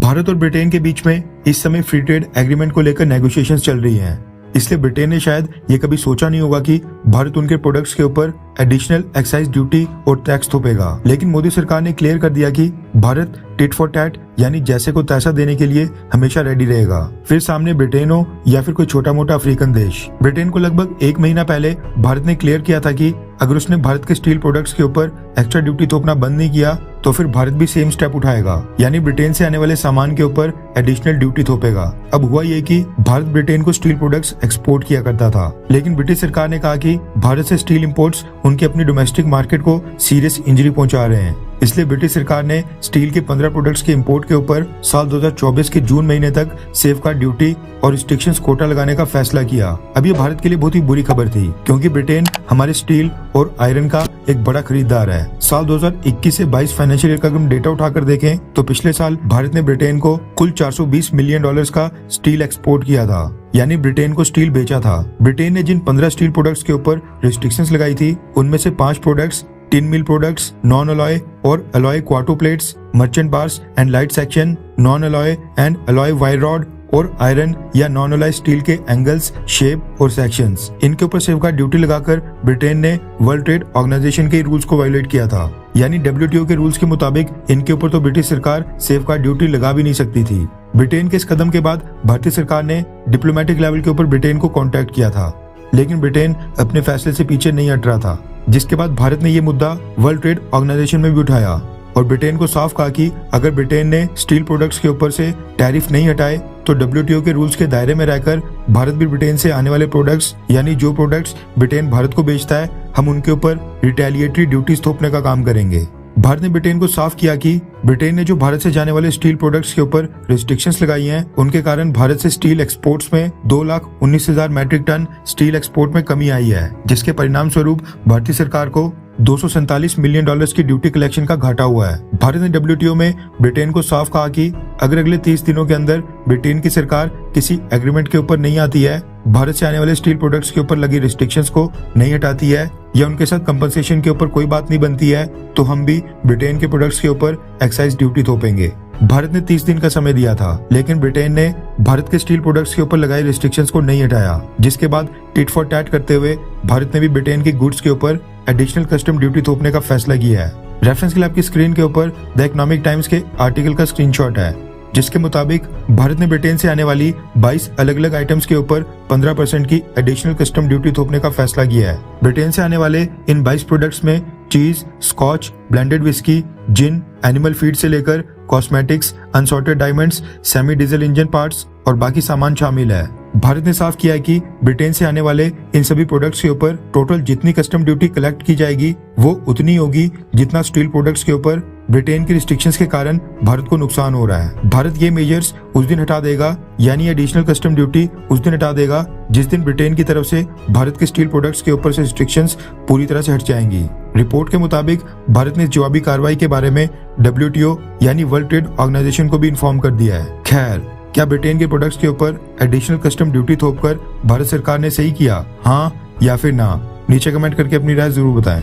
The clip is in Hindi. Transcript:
भारत और ब्रिटेन के बीच में इस समय फ्री ट्रेड एग्रीमेंट को लेकर नेगोशिएशंस चल रही हैं। इसलिए ब्रिटेन ने शायद ये कभी सोचा नहीं होगा कि भारत उनके प्रोडक्ट्स के ऊपर एडिशनल एक्साइज ड्यूटी और टैक्स थोपेगा। लेकिन मोदी सरकार ने क्लियर कर दिया कि भारत टिट फॉर टैट यानी जैसे को तैसा देने के लिए हमेशा रेडी रहेगा। फिर सामने ब्रिटेन हो या फिर कोई छोटा मोटा अफ्रीकन देश। ब्रिटेन को लगभग 1 महीना पहले भारत ने क्लियर किया था कि अगर उसने भारत के स्टील प्रोडक्ट्स के ऊपर एक्स्ट्रा ड्यूटी थोपना बंद नहीं किया तो फिर भारत भी सेम स्टेप उठाएगा, यानी ब्रिटेन से आने वाले सामान के ऊपर एडिशनल ड्यूटी थोपेगा। अब हुआ ये कि भारत ब्रिटेन को स्टील प्रोडक्ट्स एक्सपोर्ट किया करता था, लेकिन ब्रिटिश सरकार ने कहा कि भारत से स्टील इंपोर्ट्स उनकी अपनी डोमेस्टिक मार्केट को सीरियस इंजरी पहुंचा रहे हैं। इसलिए ब्रिटिश सरकार ने स्टील के 15 प्रोडक्ट्स के इंपोर्ट के ऊपर साल 2024 के जून महीने तक सेफगार्ड ड्यूटी और रिस्ट्रिक्शंस कोटा लगाने का फैसला किया। अब ये भारत के लिए बहुत ही बुरी खबर थी, क्योंकि ब्रिटेन हमारे स्टील और आयरन का एक बड़ा खरीदार है। साल 2021 से 22 फाइनेंशियल ईयर का अगर हम डेटा उठाकर देखें तो पिछले साल भारत ने ब्रिटेन को कुल $420 मिलियन का स्टील एक्सपोर्ट किया था, यानी ब्रिटेन को स्टील बेचा था। ब्रिटेन ने जिन 15 स्टील प्रोडक्ट्स के ऊपर रिस्ट्रिक्शंस लगाई थी उनमें से 5 प्रोडक्ट्स टिन मिल प्रोडक्ट्स, नॉन अलॉय और alloy quarto plates, merchant bars and light section, non alloy and alloy wire rod और आयरन या नॉन अलॉय स्टील के एंगल्स, शेप और सेक्शंस, इनके ऊपर सेफगार्ड ड्यूटी लगाकर ब्रिटेन ने वर्ल्ड ट्रेड ऑर्गेनाइजेशन के रूल्स को वायोलेट किया था। यानी WTO के रूल्स के मुताबिक इनके ऊपर तो ब्रिटिश सरकार सेफगार्ड ड्यूटी लगा भी नहीं सकती थी। ब्रिटेन के इस कदम के बाद भारतीय सरकार ने डिप्लोमेटिक लेवल के ऊपर ब्रिटेन को कॉन्टेक्ट किया था, लेकिन ब्रिटेन अपने फैसले से पीछे नहीं हट रहा था, जिसके बाद भारत ने ये मुद्दा वर्ल्ड ट्रेड ऑर्गेनाइजेशन में भी उठाया और ब्रिटेन को साफ कहा कि अगर ब्रिटेन ने स्टील प्रोडक्ट्स के ऊपर से टैरिफ नहीं हटाए तो WTO के रूल्स के दायरे में रहकर भारत भी ब्रिटेन से आने वाले प्रोडक्ट्स, यानी जो प्रोडक्ट्स ब्रिटेन भारत को बेचता है, हम उनके ऊपर रिटेलिएटरी ड्यूटीज थोपने का काम करेंगे। भारत ने ब्रिटेन को साफ किया कि ब्रिटेन ने जो भारत से जाने वाले स्टील प्रोडक्ट्स के ऊपर रिस्ट्रिक्शंस लगाई हैं, उनके कारण भारत से स्टील एक्सपोर्ट्स में 2,19,000 मैट्रिक टन स्टील एक्सपोर्ट में कमी आई है, जिसके परिणाम स्वरूप भारतीय सरकार को $247 मिलियन की ड्यूटी कलेक्शन का घाटा हुआ है। भारत ने WTO में ब्रिटेन को साफ कहा कि अगर अगले 30 दिनों के अंदर ब्रिटेन की सरकार किसी एग्रीमेंट के ऊपर नहीं आती है, भारत से आने वाले स्टील प्रोडक्ट्स के ऊपर लगी रिस्ट्रिक्शंस को नहीं हटाती है या उनके साथ कंपनसेशन के ऊपर कोई बात नहीं बनती है, तो हम भी ब्रिटेन के प्रोडक्ट्स के ऊपर एक्साइज ड्यूटी थोपेंगे। भारत ने 30 दिन का समय दिया था, लेकिन ब्रिटेन ने भारत के स्टील प्रोडक्ट्स के ऊपर लगाए रिस्ट्रिक्शंस को नहीं हटाया, जिसके बाद टिट फॉर टैट करते हुए भारत ने भी ब्रिटेन के गुड्स के ऊपर एडिशनल कस्टम ड्यूटी थोपने का फैसला किया है। रेफरेंस के लिए आपकी स्क्रीन के ऊपर द इकोनॉमिक टाइम्स के आर्टिकल का स्क्रीनशॉट है, जिसके मुताबिक भारत ने ब्रिटेन से आने वाली 22 अलग अलग आइटम्स के ऊपर 15% की एडिशनल कस्टम ड्यूटी थोपने का फैसला किया है। ब्रिटेन से आने वाले इन 22 प्रोडक्ट्स में चीज, स्कॉच, ब्लेंडेड विस्की, जिन, एनिमल फीड से लेकर cosmetics, unsorted diamonds, semi diesel engine parts और बाकी सामान शामिल है। भारत ने साफ किया है कि ब्रिटेन से आने वाले इन सभी प्रोडक्ट्स के ऊपर टोटल जितनी कस्टम ड्यूटी कलेक्ट की जाएगी वो उतनी होगी जितना स्टील प्रोडक्ट्स के ऊपर ब्रिटेन की रिस्ट्रिक्शंस के कारण भारत को नुकसान हो रहा है। भारत ये मेजर्स उस दिन हटा देगा, यानी एडिशनल कस्टम ड्यूटी उस दिन हटा देगा जिस दिन ब्रिटेन की तरफ से भारत के स्टील प्रोडक्ट्स के ऊपर से रिस्ट्रिक्शंस पूरी तरह से हट जाएंगी। रिपोर्ट के मुताबिक भारत ने इस जवाबी कार्रवाई के बारे में WTO यानी वर्ल्ड ट्रेड ऑर्गेनाइजेशन को भी इन्फॉर्म कर दिया है। खैर, क्या ब्रिटेन के प्रोडक्ट्स के ऊपर एडिशनल कस्टम ड्यूटी थोपकर भारत सरकार ने सही किया, हाँ या फिर ना? नीचे कमेंट करके अपनी राय जरूर बताएं।